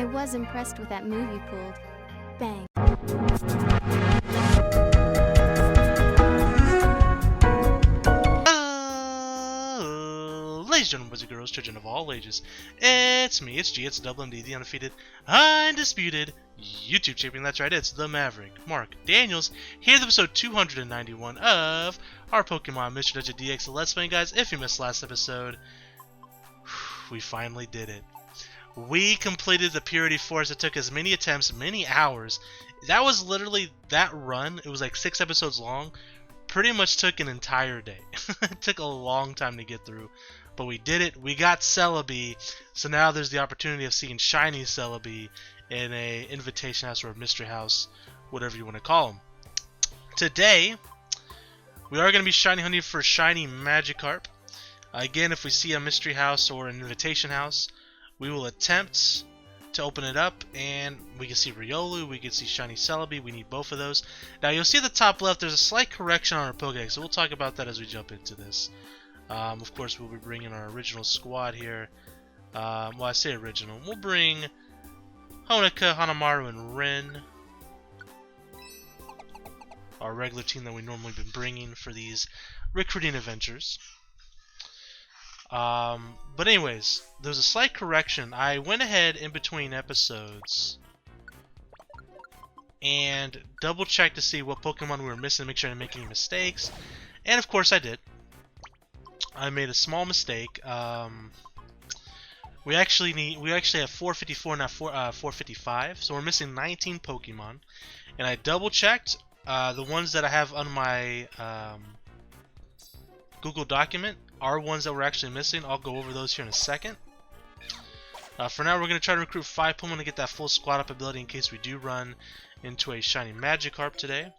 I was impressed with that move you pulled. Bang. Ladies and gentlemen, boys and girls, children of all ages, it's me, it's G, it's Double MD, the undefeated, undisputed YouTube champion. That's right, it's the Maverick, Mark Daniels, here with episode 291 of our Pokemon Mystery Dungeon DX Let's Play. Guys, if you missed last episode, we finally did it. We completed the Purity Forest. It took us many attempts, many hours. That was literally that run. It was like 6 episodes long. Pretty much took an entire day. It took a long time to get through, but we did it. We got Celebi, so now there's the opportunity of seeing shiny Celebi in a invitation house or a mystery house, whatever you want to call them. Today, we are going to be shiny hunting for shiny Magikarp. Again, if we see a mystery house or an invitation house, we will attempt to open it up, and we can see Riolu, we can see shiny Celebi. We need both of those. Now you'll see at the top left there's a slight correction on our Pokédex, so we'll talk about that as we jump into this. Of course, we'll be bringing our original squad here. Well, I say original. We'll bring Honoka, Hanamaru, and Rin, our regular team that we normally been bringing for these recruiting adventures. But anyways, there's a slight correction. I went ahead in between episodes and double checked to see what Pokemon we were missing to make sure I didn't make any mistakes. And of course I did. I made a small mistake. We actually have 454, not 455, so we're missing 19 Pokemon. And I double checked the ones that I have on my Google document are ones that we're actually missing. I'll go over those here in a second. For now, we're going to try to recruit 5 Pokemon to get that full squad up ability in case we do run into a shiny Magikarp today.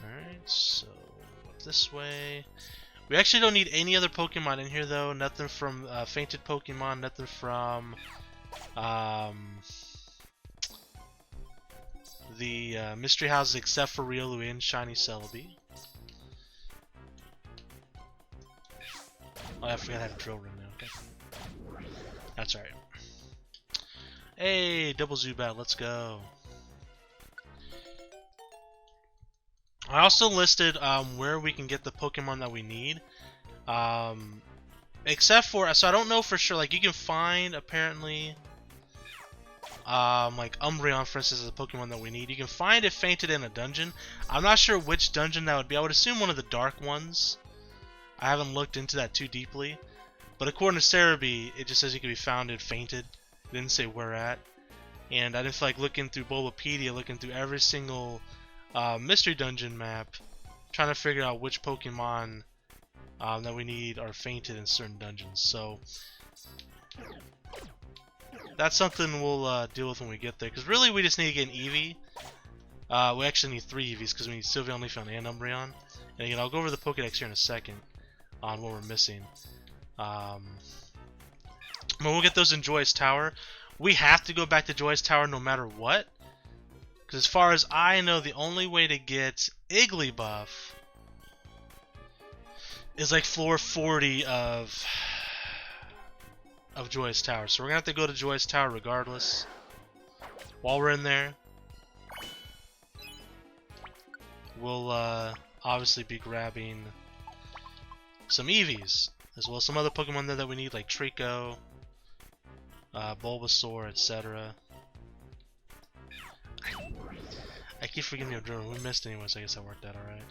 Alright, so this way. We actually don't need any other Pokemon in here though. Nothing from fainted Pokemon, nothing from the mystery houses except for Riolu and shiny Celebi. Oh, I forgot I have a drill room now, okay. That's alright. Hey, double Zubat, let's go. I also listed where we can get the Pokemon that we need. Except for, so I don't know for sure, like you can find apparently, like Umbreon for instance is a Pokemon that we need. You can find it fainted in a dungeon. I'm not sure which dungeon that would be. I would assume one of the dark ones. I haven't looked into that too deeply, but according to Cerebi, it just says you can be found and fainted. It didn't say where at, and I didn't feel like looking through Bulbapedia, looking through every single mystery dungeon map, trying to figure out which Pokemon that we need are fainted in certain dungeons. So that's something we'll deal with when we get there, because really we just need to get an Eevee. We actually need 3 Eevees because we need Sylveon, Leafeon, and Umbreon. And again, I'll go over the Pokédex here in a second on what we're missing. But we'll get those in Joyous Tower. We have to go back to Joyous Tower no matter what, because as far as I know, the only way to get Igglybuff is like floor 40 of Joyous Tower. So we're gonna have to go to Joyous Tower regardless. While we're in there, we'll obviously be grabbing some Eevees, as well as some other Pokemon there that we need, like Trico, Bulbasaur, etc. I keep forgetting your drone. We missed anyway, so I guess that worked out alright.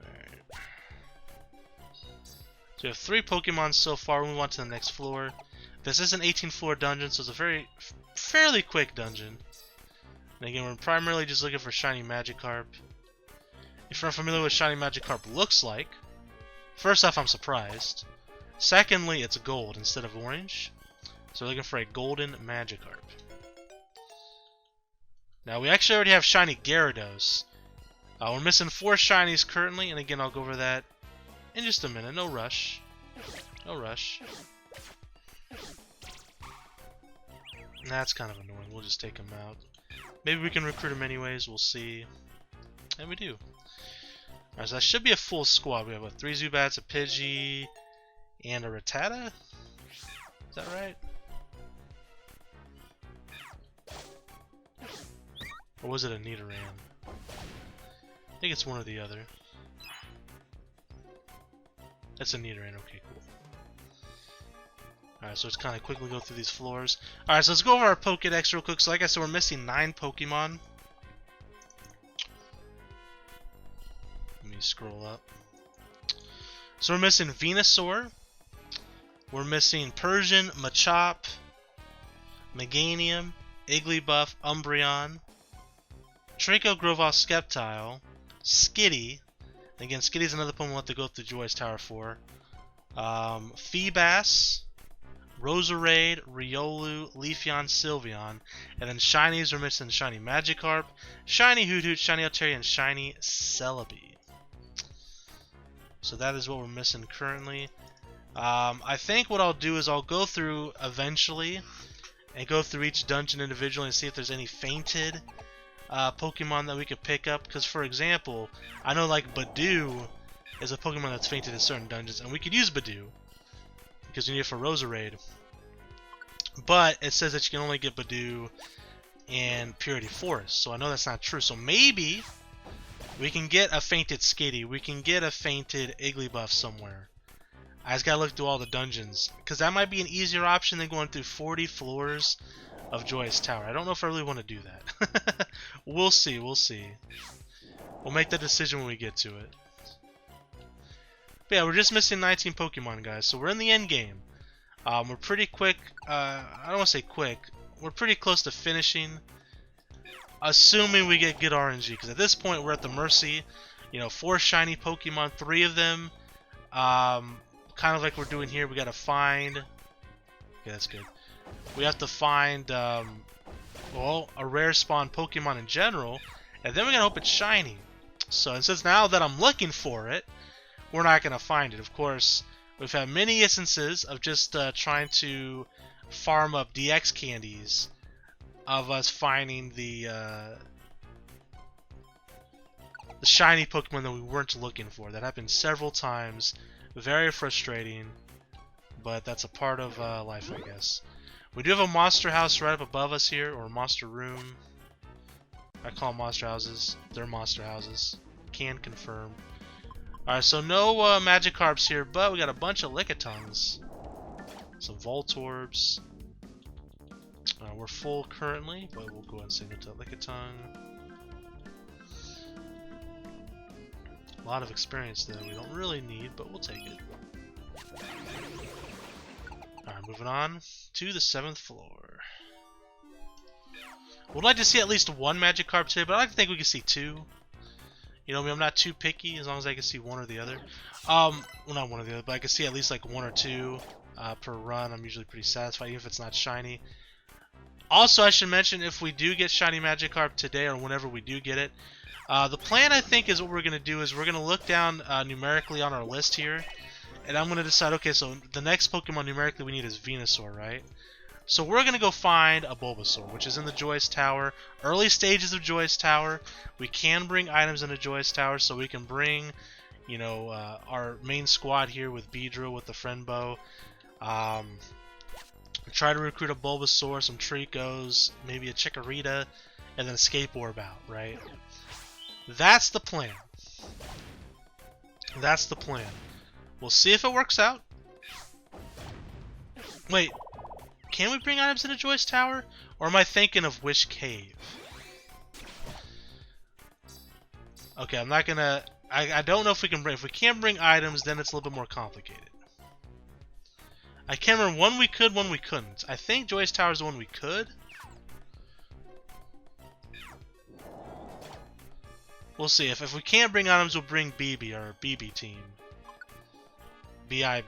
Alright. So we have 3 Pokemon so far. We move on to the next floor. This is an 18 floor dungeon, so it's a fairly quick dungeon. And again, we're primarily just looking for shiny Magikarp. If you're unfamiliar with what shiny Magikarp looks like, first off, I'm surprised. Secondly, it's gold instead of orange. So we're looking for a golden Magikarp. Now, we actually already have shiny Gyarados. We're missing 4 shinies currently, and again, I'll go over that in just a minute. No rush. No rush. That's kind of annoying. We'll just take him out. Maybe we can recruit him anyways. We'll see. And we do. Alright, so that should be a full squad. We have 3 Zubats, a Pidgey, and a Rattata. Is that right? Or was it a Nidoran? I think it's one or the other. That's a Nidoran. Okay, cool. Alright, so let's kind of quickly go through these floors. Alright, so let's go over our Pokédex real quick. So like I said, we're missing 9 Pokemon. Let me scroll up. So we're missing Venusaur. We're missing Persian, Machop, Meganium, Igglybuff, Umbreon, Draco, Grovyle, Sceptile, Skitty. Again, Skitty's another Pokemon we'll have to go through Joyous Tower for. Feebas, Roserade, Riolu, Leafeon, Sylveon, and then Shinies are missing Shiny Magikarp, Shiny Hoothoot, Shiny Altaria, and Shiny Celebi. So that is what we're missing currently. I think what I'll do is I'll go through eventually and go through each dungeon individually and see if there's any fainted Pokemon that we could pick up. Because for example, I know like Badoo is a Pokemon that's fainted in certain dungeons, and we could use Badoo because we need it for Roserade. But it says that you can only get Badoo in Purity Forest, so I know that's not true. So maybe we can get a fainted Skitty, we can get a fainted Igglybuff somewhere. I just gotta look through all the dungeons, because that might be an easier option than going through 40 floors of Joyous Tower. I don't know if I really want to do that. We'll see, we'll see. We'll make that decision when we get to it. But yeah, we're just missing 19 Pokemon, guys, so we're in the end game. We're pretty quick, I don't want to say quick, we're pretty close to finishing, assuming we get good RNG, because at this point we're at the mercy, 4 shiny Pokemon, 3 of them, kind of like we're doing here, we gotta find, okay, that's good, we have to find, well, a rare spawn Pokemon in general, and then we gotta hope it's shiny. So, and since now that I'm looking for it, we're not gonna find it. Of course, we've had many instances of just trying to farm up DX candies, of us finding the shiny Pokemon that we weren't looking for. That happened several times. Very frustrating, but that's a part of life, I guess. We do have a monster house right up above us here, or a monster room. I call them monster houses. They're monster houses. Can confirm. Alright, so no Magikarps here, but we got a bunch of Lickitungs. Some Voltorbs. We're full currently, but we'll go ahead and signal to Lickitung. A lot of experience that we don't really need, but we'll take it. Alright, moving on to the 7th floor. Would like to see at least 1 Magikarp today, but I like to think we can see 2. You know, I mean, I'm not too picky as long as I can see one or the other. Well, not one or the other, but I can see at least like 1 or 2 per run. I'm usually pretty satisfied, even if it's not shiny. Also, I should mention, if we do get shiny Magikarp today, or whenever we do get it, the plan, I think, is what we're going to do is we're going to look down numerically on our list here, and I'm going to decide, okay, so the next Pokemon numerically we need is Venusaur, right? So we're going to go find a Bulbasaur, which is in the Joyous Tower. Early stages of Joyous Tower. We can bring items into Joyous Tower, so we can bring, our main squad here with Beedrill, with the Friend Bow. Try to recruit a Bulbasaur, some Tricos, maybe a Chikorita, and then a Skateboard out, right? That's the plan. That's the plan. We'll see if it works out. Wait. Can we bring items into Joyous Tower? Or am I thinking of Wish Cave? Okay, I'm not gonna... I don't know if we can bring... If we can't bring items, then it's a little bit more complicated. I can't remember. One we could, one we couldn't. I think Joyous Tower is the one we could. We'll see. If we can't bring items, we'll bring BB, our BB team. BI.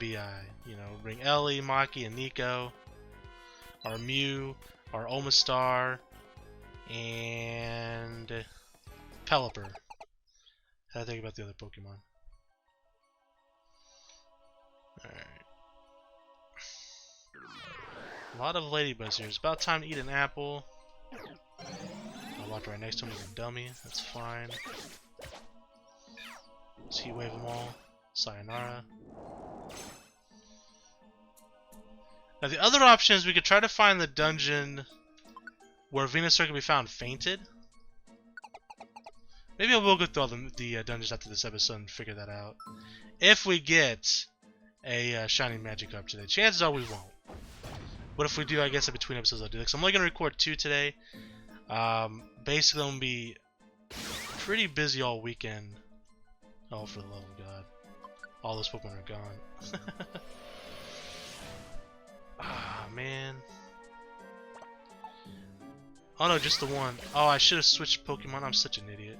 Bring Ellie, Maki, and Nico. Our Mew, our Omastar, and Pelipper. How do I think about the other Pokemon? Alright. A lot of ladybugs here. It's about time to eat an apple. I'll walk right next to him as a dummy. That's fine. Let's heat wave them all. Sayonara. Now the other option is we could try to find the dungeon where Venusaur can be found fainted. Maybe I will go through all the dungeons after this episode and figure that out. If we get a shiny Magikarp today. Chances are we won't. But if we do, I guess in between episodes I'll do it. Because I'm only going to record 2 today. Basically, I'm going to be pretty busy all weekend. Oh, for the love of God. All those Pokemon are gone. Ah, man. Oh no, just the one. Oh, I should have switched Pokemon. I'm such an idiot.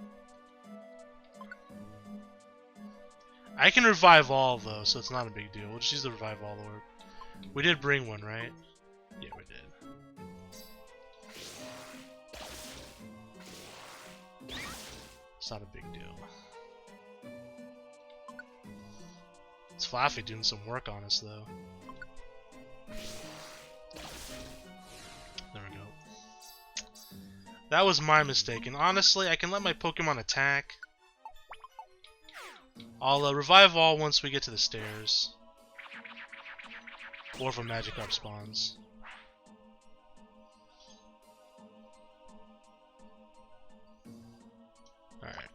I can revive all though, so it's not a big deal. We'll just use the revive all orb. We did bring one, right? Yeah, we did. It's not a big deal. It's Fluffy doing some work on us though. There we go. That was my mistake, and honestly, I can let my Pokemon attack. I'll revive all once we get to the stairs. Or if a Magikarp spawns. Alright.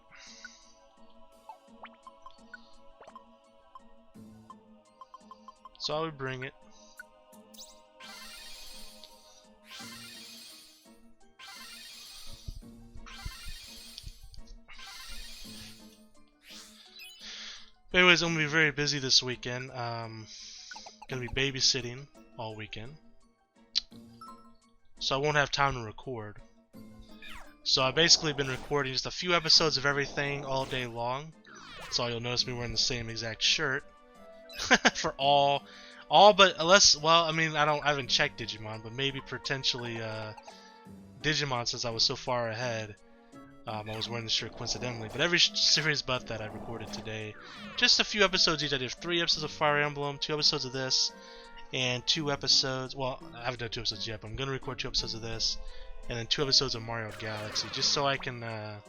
So I would bring it. Anyways, I'm gonna be very busy this weekend. Gonna be babysitting all weekend, so I won't have time to record. So I've basically been recording just a few episodes of everything all day long. So you'll notice me wearing the same exact shirt for all but unless, well, I mean, I haven't checked Digimon, but maybe potentially Digimon, since I was so far ahead. I was wearing the shirt coincidentally, but every series but that I recorded today. Just a few episodes each. I did 3 episodes of Fire Emblem, 2 episodes of this, and 2 episodes, well, I haven't done 2 episodes yet, but I'm going to record 2 episodes of this, and then 2 episodes of Mario Galaxy, just so I can have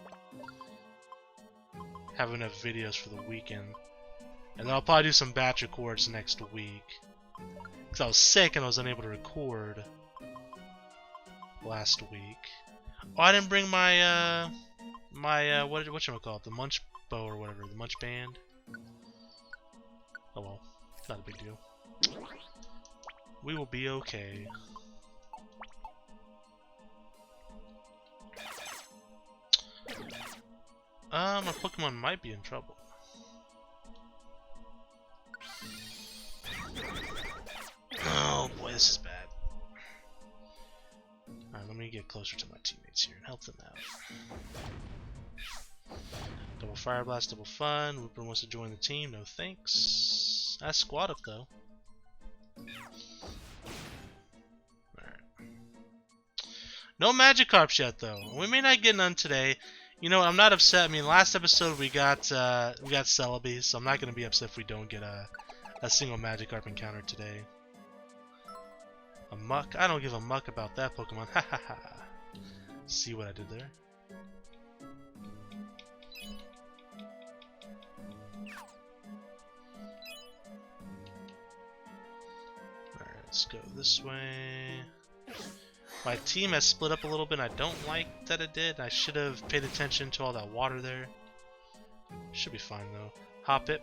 enough videos for the weekend. And then I'll probably do some batch records next week, because I was sick and I was unable to record last week. Oh, I didn't bring my whatchamacallit, the Munch Bow or whatever, the Munch Band. Oh well, not a big deal. We will be okay. My Pokemon might be in trouble. Oh boy, this is bad. Alright, let me get closer to my teammates here and help them out. Double Fire Blast, double fun. Looper wants to join the team, no thanks. That's squad up though. Alright. No Magikarps yet though. We may not get none today. You know, I'm not upset. I mean, last episode we got Celebi, so I'm not gonna be upset if we don't get a single Magikarp encounter today. A muck? I don't give a muck about that Pokemon. Ha ha ha. See what I did there? Alright, let's go this way. My team has split up a little bit. I don't like that it did. I should have paid attention to all that water there. Should be fine though. Hop it.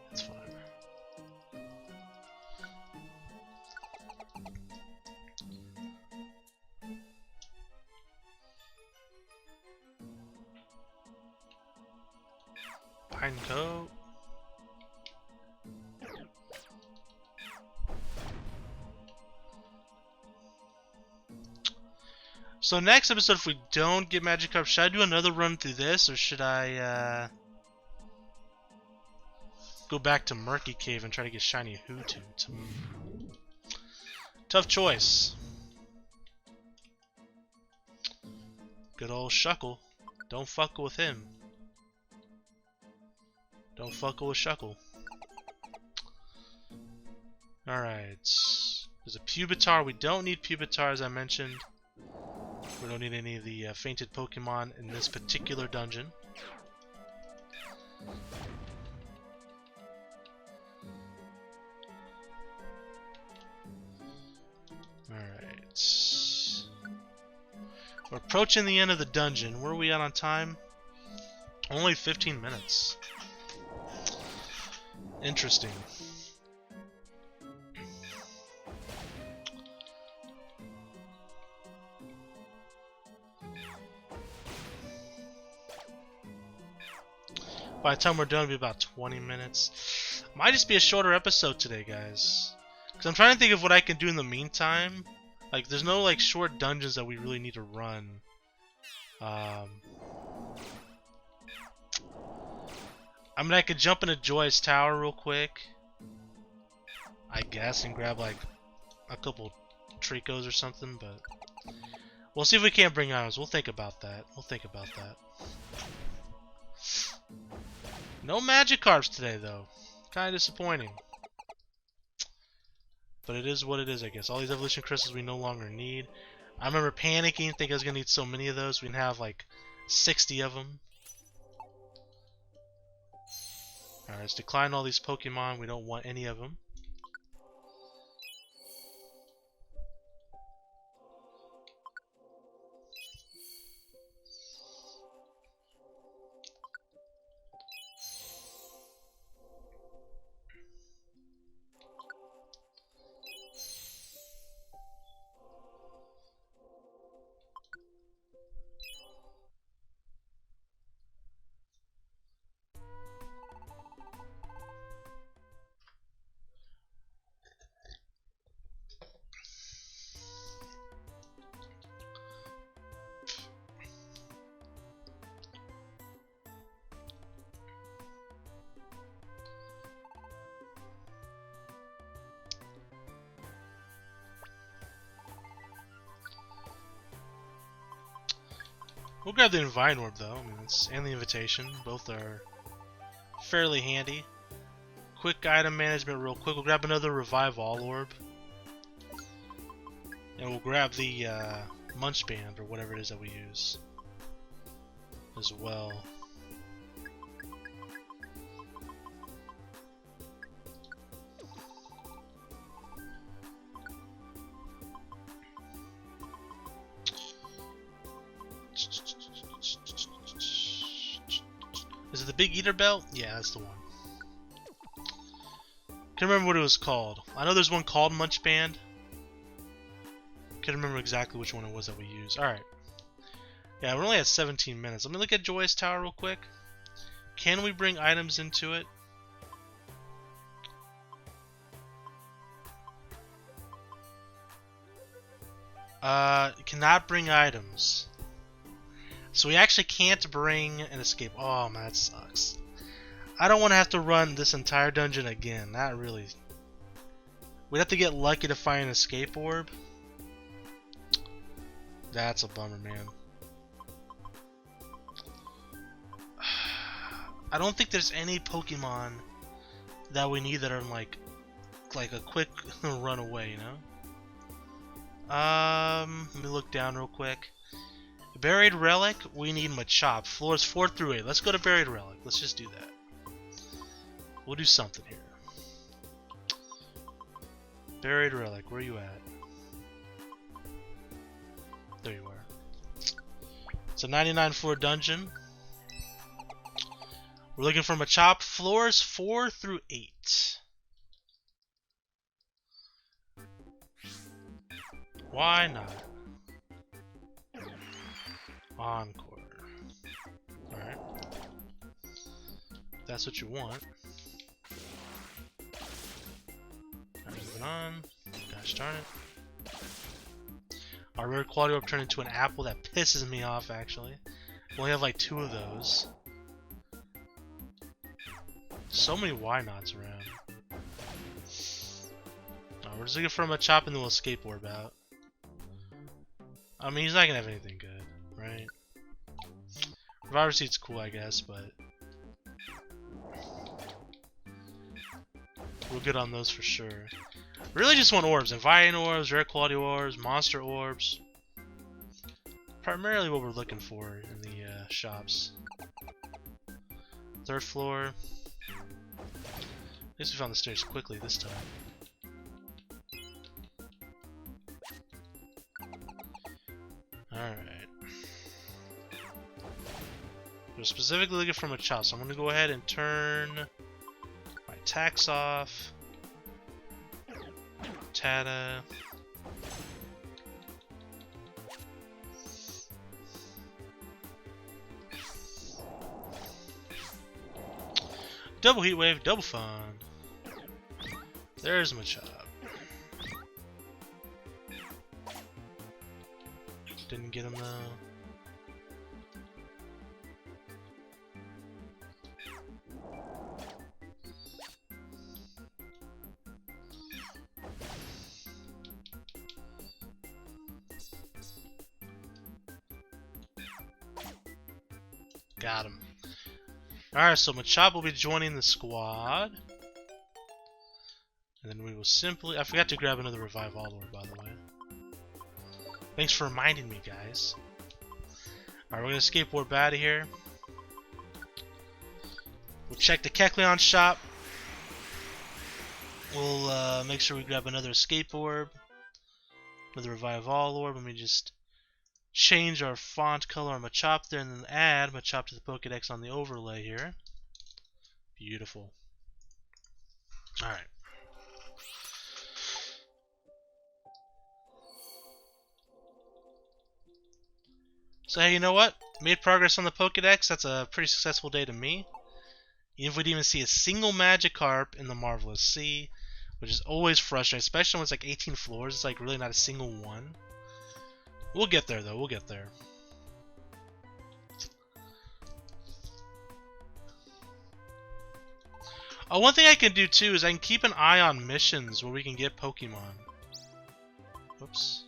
That's fine. Pine coat. So next episode, if we don't get Magikarp, should I do another run through this, or should I go back to Murky Cave and try to get shiny Hootoots? Tough choice. Good old Shuckle. Don't fuckle with him. Don't fuckle with Shuckle. Alright. There's a Pupitar. We don't need Pupitar, as I mentioned. We don't need any of the fainted Pokemon in this particular dungeon. We're approaching the end of the dungeon. Where are we at on time? Only 15 minutes. Interesting. By the time we're done, it'll be about 20 minutes. Might just be a shorter episode today, guys. Because I'm trying to think of what I can do in the meantime. Like, there's no, like, short dungeons that we really need to run. I mean, I could jump into Joy's Tower real quick. I guess, and grab, like, a couple Tricos or something, but... We'll see if we can't bring items. We'll think about that. We'll think about that. No Magikarps today, though. Kind of disappointing. But it is what it is, I guess. All these evolution crystals we no longer need. I remember panicking, thinking I was going to need so many of those. We can have like 60 of them. Alright, let's decline all these Pokemon. We don't want any of them. We'll grab the Invine Orb though, and the Invitation. Both are fairly handy. Quick item management real quick. We'll grab another Revive All Orb. And we'll grab the Munch Band, or whatever it is that we use, as well. Is it the Big Eater Belt? Yeah, that's the one. Can't remember what it was called. I know there's one called Munch Band. Can't remember exactly which one it was that we used. Alright. Yeah, we're only at 17 minutes. Let me look at Joy's Tower real quick. Can we bring items into it? Cannot bring items. So we actually can't bring an escape. Oh man, that sucks. I don't want to have to run this entire dungeon again. Not really. We'd have to get lucky to find an escape orb. That's a bummer, man. I don't think there's any Pokemon that we need that are like a quick run away, you know? Let me look down real quick. Buried Relic, we need Machop. Floors 4 through 8. Let's go to Buried Relic. Let's just do that. We'll do something here. Buried Relic, where are you at? There you are. It's a 99 floor dungeon. We're looking for Machop. Floors 4 through 8. Why not? Encore. Alright. That's what you want. Alright, moving on. Gosh darn it. Our rare quality orb turned into an apple. That pisses me off, actually. We only have like 2 of those. So many why nots around. We're just looking for a Machop and then we'll escape orb out. I mean, he's not gonna have anything good, right? Reviver Seed's cool, I guess, but we're good on those for sure. Really just want orbs. Invine orbs, rare quality orbs, monster orbs. Primarily what we're looking for in the shops. 3rd floor. At least we found the stairs quickly this time. Alright. we're specifically looking for Machop, so I'm going to go ahead and turn my attacks off. Tada. Double Heat Wave, double fun. There's Machop. Didn't get him though. Got him. Alright, so Machop will be joining the squad. And then we will simply... I forgot to grab another Revive All Orb, by the way. Thanks for reminding me, guys. Alright, we're going to skateboard out of here. We'll check the Kecleon shop. We'll make sure we grab another Escape Orb. Another Revive All Orb. Let me just change our font color on Machop there, and then add Machop to the Pokédex on the overlay here. Beautiful. Alright. So hey, you know what? Made progress on the Pokédex. That's a pretty successful day to me. Even if we didn't even see a single Magikarp in the Marvelous Sea, which is always frustrating, especially when it's like 18 floors. It's like really not a single one. We'll get there though, we'll get there. Oh, one thing I can do too is I can keep an eye on missions where we can get Pokemon. Oops.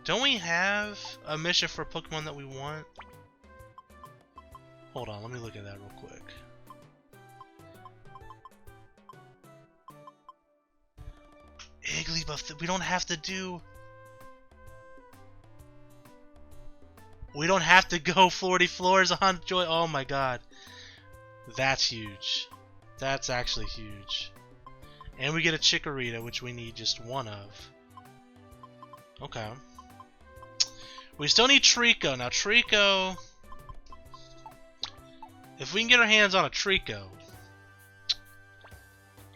Don't we have a mission for a Pokemon that we want? Hold on, let me look at that real quick. Igglybuff, we don't have to do... We don't have to go 40 floors on Joy. Oh my god. That's huge. That's actually huge. And we get a Chikorita, which we need just one of. Okay. We still need Trico. Now Trico... If we can get our hands on a Trico,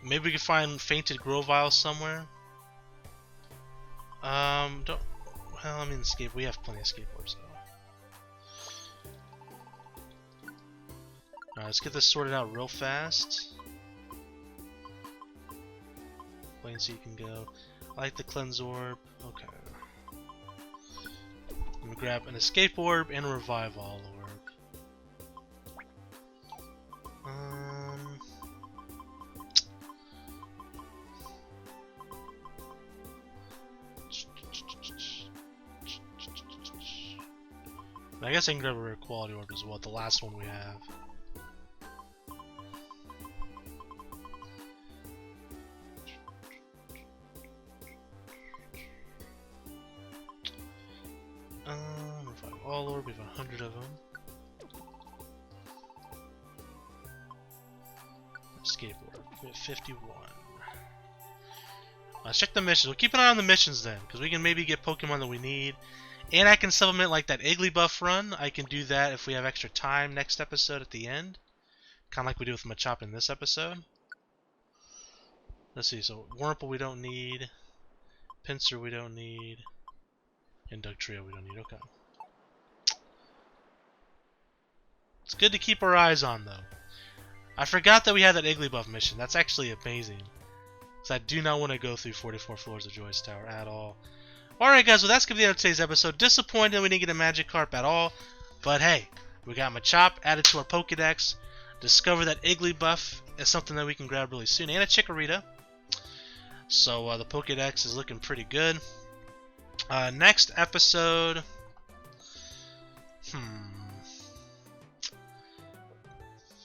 maybe we can find Fainted Grovyle somewhere. Don't... Well, I mean, escape. We have plenty of Escape Orbs, though. Alright, let's get this sorted out real fast. Wait and see you can go. I like the Cleanse Orb. Okay. I'm gonna grab an Escape Orb and a Revive All Orb. I guess I can grab a Rare Quality Orb as well, the last one we have. Revive All Orb, we have 100 of them. Escape Orb, we have 51. Let's check the missions. We'll keep an eye on the missions then, because we can maybe get Pokemon that we need. And I can supplement like that Igglybuff run. I can do that if we have extra time next episode at the end. Kind of like we do with Machop in this episode. Let's see, so Wurmple we don't need. Pinsir we don't need. And Dugtrio we don't need, okay. It's good to keep our eyes on though. I forgot that we had that Igglybuff mission. That's actually amazing. Because I do not want to go through 44 floors of Joyous Tower at all. Alright guys, well that's going to be the end of today's episode. Disappointed we didn't get a Magikarp at all. But hey, we got Machop added to our Pokedex. Discover that Igglybuff is something that we can grab really soon. And a Chikorita. So the Pokedex is looking pretty good. Next episode...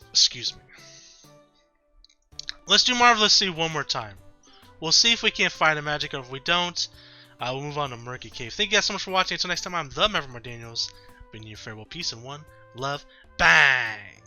Excuse me. Let's do Marvelous Sea one more time. We'll see if we can't find a Magikarp. If we don't... we'll move on to Murky Cave. Thank you guys so much for watching. Until next time, I'm the Maverick Daniels. Bidding you farewell, peace, and one love. Bang!